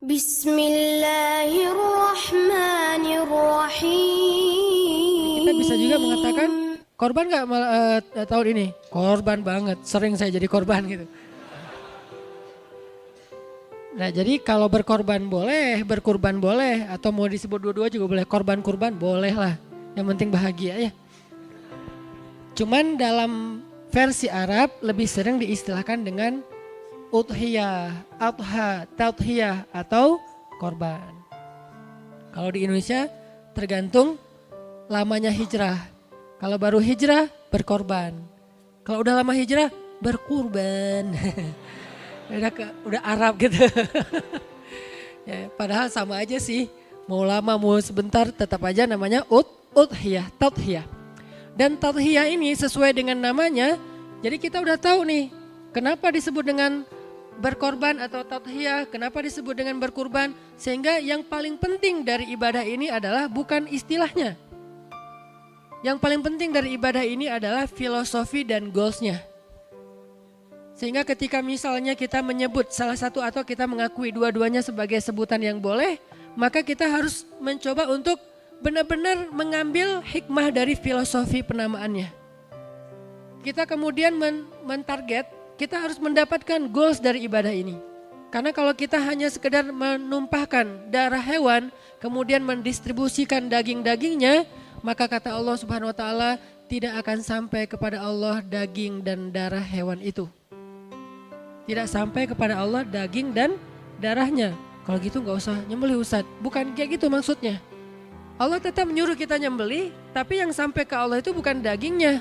Bismillahirrahmanirrahim. Kita bisa juga mengatakan korban gak tahun ini? Korban banget, sering saya jadi korban gitu. Nah jadi kalau berkorban boleh, berkurban boleh, atau mau disebut dua-dua juga boleh. Korban-kurban boleh lah, yang penting bahagia ya. Cuman dalam versi Arab lebih sering diistilahkan dengan udhiyah, adha, tadhiyah atau korban. Kalau di Indonesia tergantung lamanya hijrah. Kalau baru hijrah berkorban. Kalau udah lama hijrah berkurban. udah Arab gitu. Ya, padahal sama aja sih. Mau lama mau sebentar tetap aja namanya udhiyah, tadhiyah. Dan tadhiyah ini sesuai dengan namanya. Jadi kita udah tahu nih kenapa disebut dengan berkorban atau tadhiyah, kenapa disebut dengan berkurban. Sehingga yang paling penting dari ibadah ini adalah bukan istilahnya. Yang paling penting dari ibadah ini adalah filosofi dan goalsnya. Sehingga ketika misalnya kita menyebut salah satu atau kita mengakui dua-duanya sebagai sebutan yang boleh, maka kita harus mencoba untuk benar-benar mengambil hikmah dari filosofi penamaannya. Kita kemudian mentarget, kita harus mendapatkan goals dari ibadah ini. Karena kalau kita hanya sekedar menumpahkan darah hewan, kemudian mendistribusikan daging-dagingnya, maka kata Allah Subhanahu wa taala tidak akan sampai kepada Allah daging dan darah hewan itu. Tidak sampai kepada Allah daging dan darahnya. Kalau gitu gak usah nyembelih Ustadz. Bukan kayak gitu maksudnya. Allah tetap menyuruh kita nyembelih, tapi yang sampai ke Allah itu bukan dagingnya.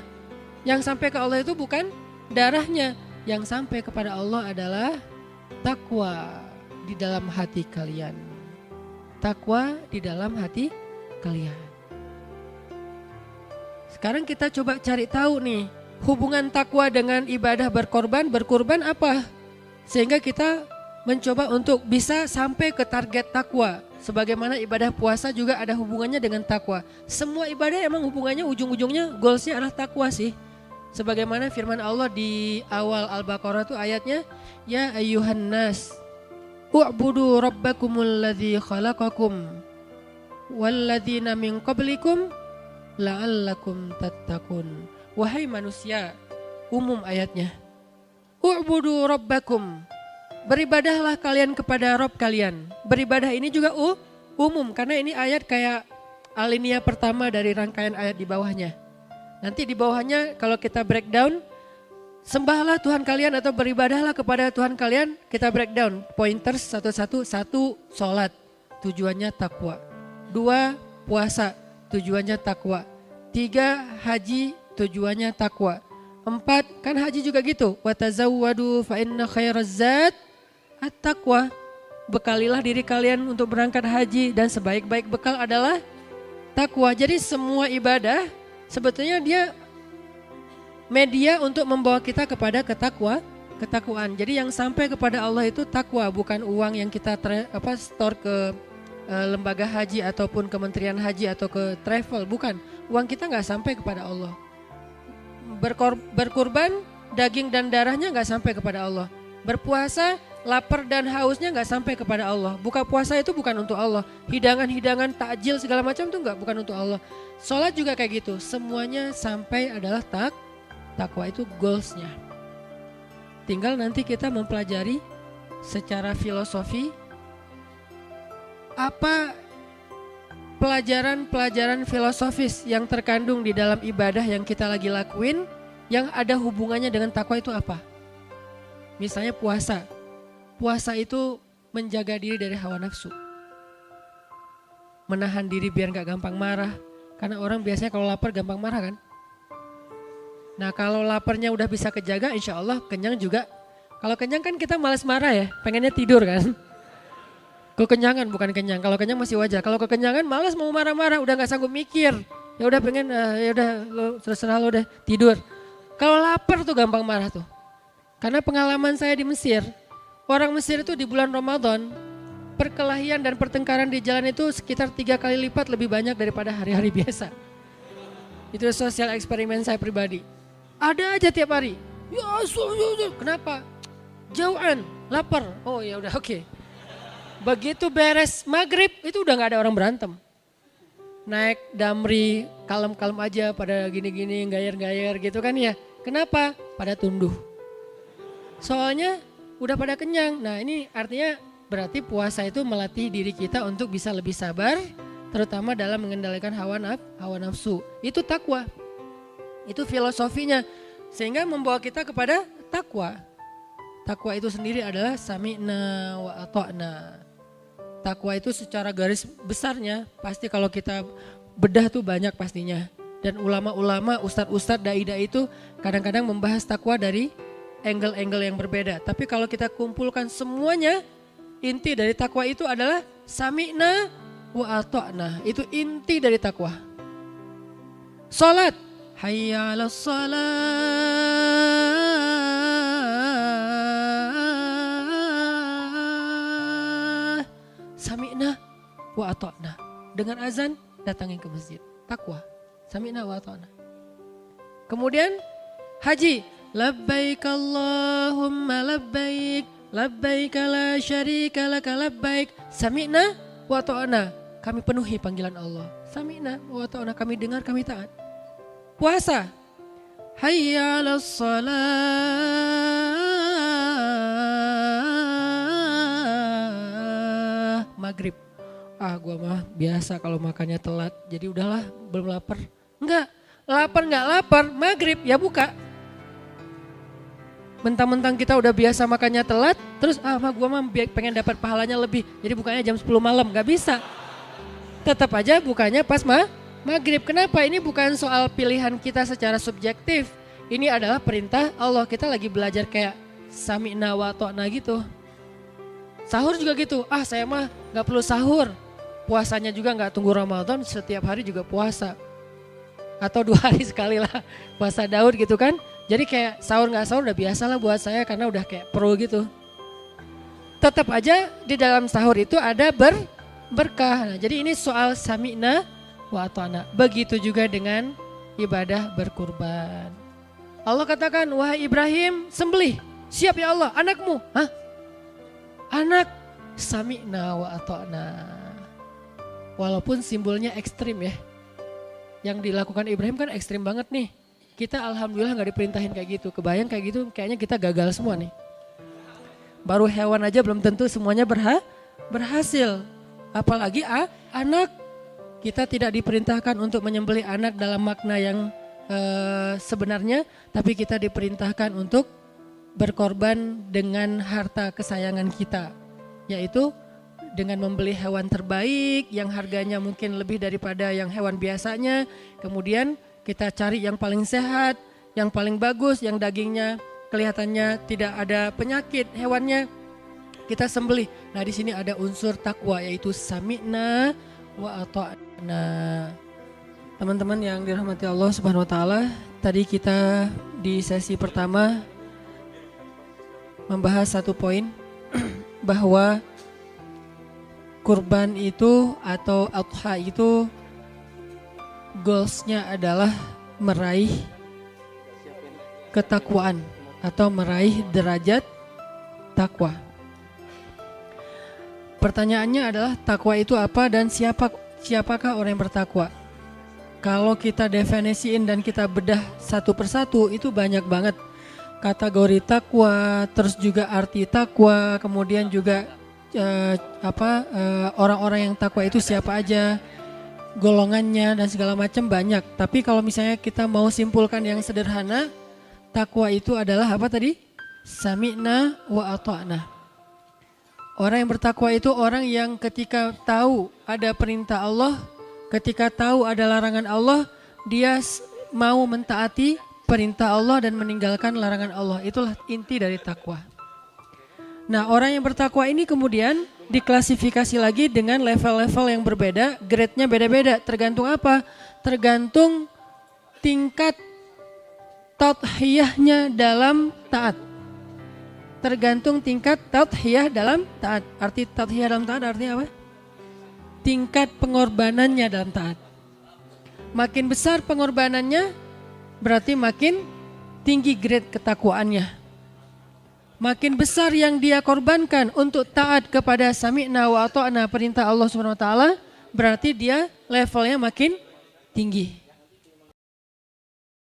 Yang sampai ke Allah itu bukan darahnya. Yang sampai kepada Allah adalah takwa di dalam hati kalian. Takwa di dalam hati kalian. Sekarang kita coba cari tahu nih, hubungan takwa dengan ibadah berkurban apa? Sehingga kita mencoba untuk bisa sampai ke target takwa. Sebagaimana ibadah puasa juga ada hubungannya dengan takwa. Semua ibadah emang hubungannya ujung-ujungnya goalsnya adalah takwa sih. Sebagaimana firman Allah di awal Al-Baqarah itu ayatnya, Ya ayyuhan nas, u'budu rabbakumul ladzi khalaqakum walladzina min qablikum la'allakum tattaqun. Wahai manusia, umum ayatnya. U'budu rabbakum. Beribadahlah kalian kepada Rabb kalian. Beribadah ini juga umum karena ini ayat kayak alinea pertama dari rangkaian ayat di bawahnya. Nanti di bawahnya kalau kita breakdown, sembahlah Tuhan kalian atau beribadahlah kepada Tuhan kalian, kita breakdown. Pointers satu-satu, satu sholat, tujuannya takwa. 2 puasa, tujuannya takwa. 3 haji, tujuannya takwa. 4 kan haji juga gitu. Wa tazawwadu fa inna khairaz zad at-taqwa. Bekalilah diri kalian untuk berangkat haji dan sebaik-baik bekal adalah takwa. Jadi semua ibadah sebetulnya dia media untuk membawa kita kepada ketakwaan. Jadi yang sampai kepada Allah itu takwa, bukan uang yang kita store ke lembaga haji ataupun kementerian haji atau ke travel, bukan. Uang kita nggak sampai kepada Allah. Berkurban, daging dan darahnya nggak sampai kepada Allah. Berpuasa, lapar dan hausnya nggak sampai kepada Allah. Buka puasa itu bukan untuk Allah. Hidangan-hidangan, takjil segala macam itu bukan untuk Allah. Sholat juga kayak gitu. Semuanya sampai adalah takwa, itu goalsnya. Tinggal nanti kita mempelajari secara filosofi apa pelajaran-pelajaran filosofis yang terkandung di dalam ibadah yang kita lagi lakuin yang ada hubungannya dengan takwa itu apa? Misalnya puasa. Puasa itu menjaga diri dari hawa nafsu. Menahan diri biar gak gampang marah. Karena orang biasanya kalau lapar gampang marah kan? Nah kalau laparnya udah bisa kejaga, insya Allah kenyang juga. Kalau kenyang kan kita malas marah ya, pengennya tidur kan? Kekenyangan bukan kenyang. Kalau kenyang masih wajar. Kalau kekenyangan malas mau marah-marah, udah nggak sanggup mikir. Ya udah pengen, ya udah lo terserah lo deh tidur. Kalau lapar tuh gampang marah tuh. Karena pengalaman saya di Mesir, orang Mesir itu di bulan Ramadan perkelahian dan pertengkaran di jalan itu sekitar 3 kali lipat lebih banyak daripada hari-hari biasa. Itu sosial eksperimen saya pribadi. Ada aja tiap hari. Ya, kenapa? Jauhan, lapar. Oh ya udah oke. Begitu beres maghrib itu udah gak ada orang berantem. Naik damri, kalem-kalem aja pada gini-gini, gayer-gayer gitu kan ya. Kenapa? Pada tunduh. Soalnya udah pada kenyang. Nah ini artinya berarti puasa itu melatih diri kita untuk bisa lebih sabar. Terutama dalam mengendalikan hawa nafsu. Itu takwa. Itu filosofinya. Sehingga membawa kita kepada takwa. Takwa itu sendiri adalah sami'na wa ata'na. Takwa itu secara garis besarnya pasti kalau kita bedah tuh banyak pastinya. Dan ulama-ulama, ustadz-ustadz, dai-dai itu kadang-kadang membahas takwa dari angle-angle yang berbeda. Tapi kalau kita kumpulkan semuanya, inti dari takwa itu adalah sami'na wa ata'na. Itu inti dari takwa. Salat, hayya 'alas salat. Sami'na wa ata'na. Dengan azan datangin ke masjid. Takwa. Sami'na wa ata'na. Kemudian haji. Labbaik Allahumma labbaik. Labbaik la syarika laka labbaik. Sami'na wa ata'na. Kami penuhi panggilan Allah. Sami'na wa ata'na. Kami dengar, kami taat. Puasa. Hayya 'alas salat. Maghrib. Gua mah biasa kalau makannya telat. Jadi udahlah, belum lapar. Enggak, lapar, maghrib ya buka. Mentang-mentang kita udah biasa makannya telat, terus gua mah pengen dapat pahalanya lebih. Jadi bukanya jam 10 malam, gak bisa. Tetap aja bukanya pas maghrib. Kenapa? Ini bukan soal pilihan kita secara subjektif. Ini adalah perintah Allah. Kita lagi belajar kayak sami'na wa ta'na gitu. Sahur juga gitu. Saya mah gak perlu sahur. Puasanya juga gak tunggu Ramadan, setiap hari juga puasa. Atau 2 hari sekali lah puasa Daud gitu kan. Jadi kayak sahur gak sahur udah biasa lah buat saya karena udah kayak pro gitu. Tetap aja di dalam sahur itu ada berkah. Nah, jadi ini soal sami'na wa ata'na. Begitu juga dengan ibadah berkurban. Allah katakan, wahai Ibrahim sembelih. Siap ya Allah, anakmu. Anak, sami'na wa ata'na. Walaupun simbolnya ekstrim ya. Yang dilakukan Ibrahim kan ekstrim banget nih. Kita alhamdulillah gak diperintahin kayak gitu. Kebayang kayak gitu kayaknya kita gagal semua nih. Baru hewan aja belum tentu semuanya berhasil. Apalagi anak. Kita tidak diperintahkan untuk menyembelih anak dalam makna yang sebenarnya. Tapi kita diperintahkan untuk berkorban dengan harta kesayangan kita. Yaitu dengan membeli hewan terbaik yang harganya mungkin lebih daripada yang hewan biasanya. Kemudian kita cari yang paling sehat, yang paling bagus, yang dagingnya kelihatannya tidak ada penyakit hewannya. Kita sembelih. Nah di sini ada unsur takwa yaitu sami'na wa ata'na. Teman-teman yang dirahmati Allah Subhanahu wa taala, tadi kita di sesi pertama membahas satu poin bahwa kurban itu atau adha itu goalsnya adalah meraih ketakwaan atau meraih derajat takwa. Pertanyaannya adalah takwa itu apa dan siapakah orang yang bertakwa? Kalau kita definisiin dan kita bedah satu persatu itu banyak banget kategori takwa, terus juga arti takwa, kemudian juga orang-orang yang takwa itu siapa aja, golongannya dan segala macam banyak. Tapi kalau misalnya kita mau simpulkan yang sederhana, takwa itu adalah apa tadi? Sami'na wa ata'na. Orang yang bertakwa itu orang yang ketika tahu ada perintah Allah, ketika tahu ada larangan Allah, dia mau mentaati perintah Allah dan meninggalkan larangan Allah. Itulah inti dari takwa. Nah, orang yang bertakwa ini kemudian diklasifikasi lagi dengan level-level yang berbeda, grade-nya beda-beda. Tergantung apa? Tergantung tingkat tadhiyahnya dalam taat. Tergantung tingkat tadhiyah dalam taat. Arti tadhiyah dalam taat artinya apa? Tingkat pengorbanannya dalam taat. Makin besar pengorbanannya, berarti makin tinggi grade ketakwaannya. makin besar yang dia korbankan untuk taat kepada sami'na wa ata'na perintah Allah Subhanahu wa taala, berarti dia levelnya makin tinggi.